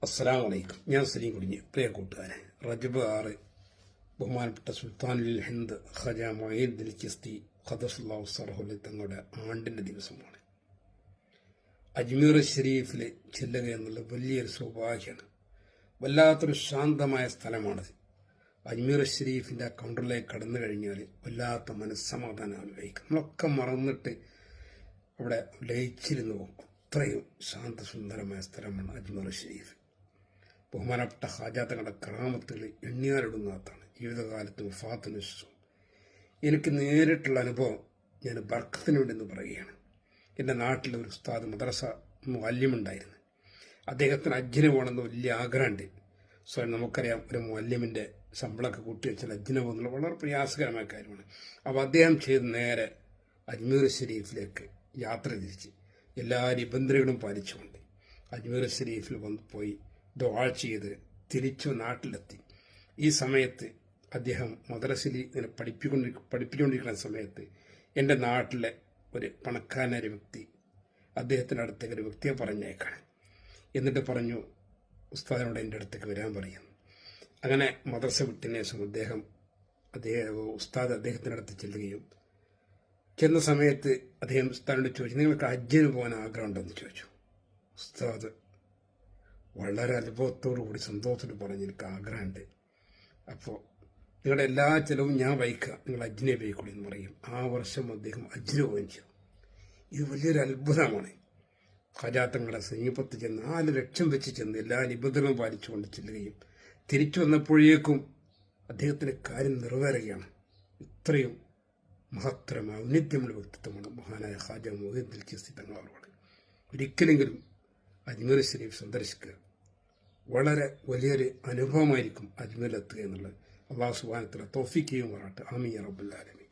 അസ്സലാമു അലൈക്കും. ഞാൻ സലീം കുടിഞ്ഞ്. പ്രിയ കൂട്ടുകാരെ, റജബ് 6 ബഹുമാനപ്പെട്ട സുൽത്താനുൽ ഹിന്ദ് ഖജ മൊയ്നുദ്ദീൻ ചിസ്തി ഖദ്ദസല്ലാഹു സിർറഹു തങ്ങളുടെ ആണ്ടിൻ്റെ ദിവസമാണ്. അജ്മീർ ഷരീഫിൽ ചെല്ലുക എന്നുള്ള വലിയൊരു സൗഭാഗ്യമാണ്. വല്ലാത്തൊരു ശാന്തമായ സ്ഥലമാണത്. അജ്മീർ ഷരീഫിൻ്റെ ആ കൗണ്ടറിലേക്ക് കടന്നു കഴിഞ്ഞാൽ വല്ലാത്ത മനസ്സമാധാനം അനുഭവിക്കും. നമ്മളൊക്കെ മറന്നിട്ട് അവിടെ ലയിച്ചിരുന്നു പോകും. അത്രയും ശാന്തസുന്ദരമായ സ്ഥലമാണ് അജ്മീർ ഷരീഫ്. ബഹുമാനപ്പെട്ട ഖാജ തങ്ങളുടെ കറാമത്തുകൾ എണ്ണിയാലിടുന്നതാണ്. ജീവിതകാലത്ത് വഫാത്തിന് ശേഷം എനിക്ക് നേരിട്ടുള്ള അനുഭവം ഞാൻ ബർക്കത്തിന് വേണ്ടി എന്ന് പറയുകയാണ്. എൻ്റെ നാട്ടിൽ ഒരു ഉസ്താദ് മദ്രസ മുഅല്ലിമുണ്ടായിരുന്നു. അദ്ദേഹത്തിന് ഹജ്ജിന് പോകണമെന്ന് വലിയ ആഗ്രഹമുണ്ട്. സ്വയം നമുക്കറിയാം, ഒരു മുഅല്ലിമിൻ്റെ ശമ്പളമൊക്കെ കൂട്ടി വെച്ചാൽ ഹജ്ജിന് പോകുന്നത് വളരെ പ്രയാസകരമായ കാര്യമാണ്. അപ്പോൾ അദ്ദേഹം ചെയ്ത് നേരെ അജ്മീർ ഷരീഫിലേക്ക് യാത്ര തിരിച്ച് എല്ലാ നിബന്ധനകളും പാലിച്ചുകൊണ്ട് അജ്മീർ ഷരീഫിൽ പോയി ദുആ ചെയ്ത് തിരിച്ചു നാട്ടിലെത്തി. ഈ സമയത്ത് അദ്ദേഹം മദ്രസയിൽ ഇങ്ങനെ പഠിപ്പിച്ചുകൊണ്ടിരിക്കുന്ന സമയത്ത് എൻ്റെ നാട്ടിലെ ഒരു പണക്കാരനായ വ്യക്തി അദ്ദേഹത്തിൻ്റെ അടുത്തേക്ക് ഒരു വ്യക്തിയെ പറഞ്ഞേക്കാണ്. എന്നിട്ട് പറഞ്ഞു, ഉസ്താദിനോട് എൻ്റെ അടുത്തേക്ക് വരാൻ പറയും. അങ്ങനെ മദ്രസ വിട്ടതിന് ശേഷം ഉസ്താദ് അദ്ദേഹത്തിൻ്റെ അടുത്ത് ചെല്ലുകയും ചെന്ന സമയത്ത് അദ്ദേഹം ഉസ്താദിനോട് ചോദിച്ചു, നിങ്ങൾക്ക് ഹജ്ജിന് പോകാൻ ആഗ്രഹമുണ്ടെന്ന് ചോദിച്ചു. ഉസ്താദ് വളരെ അനുഭവത്തോടു കൂടി സന്തോഷത്തോട് പറഞ്ഞ് എനിക്ക് ആഗ്രഹമുണ്ട്. അപ്പോൾ നിങ്ങളുടെ എല്ലാ ചിലവും ഞാൻ വഹിക്കുക, നിങ്ങൾ ഹജ്ജിനെ പോയിക്കൂടി എന്ന് പറയും. ആ വർഷം അദ്ദേഹം ഹജ്ജിന് പോവുകയും ചെയ്തു. ഇത് വലിയൊരു അത്ഭുതമാണ്. ഖാജാ തങ്ങളുടെ സമീപത്ത് ചെന്ന് 4 ലക്ഷം വെച്ച് ചെന്ന് എല്ലാ നിബന്ധനകളും പാലിച്ചുകൊണ്ട് ചെല്ലുകയും തിരിച്ചു വന്നപ്പോഴേക്കും അദ്ദേഹത്തിൻ്റെ കാര്യം നിറവേറുകയാണ്. ഇത്രയും മഹത്തരമായ ഔന്നത്യമുള്ള വ്യക്തിത്വമാണ് മഹാനായ ഖാജ മൊയ്നുദ്ദീൻ ചിസ്തി തങ്ങളോട്. ഒരിക്കലെങ്കിലും അജ്മീർ ഷരീഫ് സന്ദർശിക്കുക. വളരെ വലിയൊരു അനുഭവമായിരിക്കും അജ്മീരിലെത്തുക എന്നുള്ളത്. അല്ലാഹു സുബ്ഹാനഹു വ തആല തൗഫീഖ് ചെയ്യുമാറാകട്ടെ. ആമീൻ യാ റബ്ബൽ ആലമീൻ.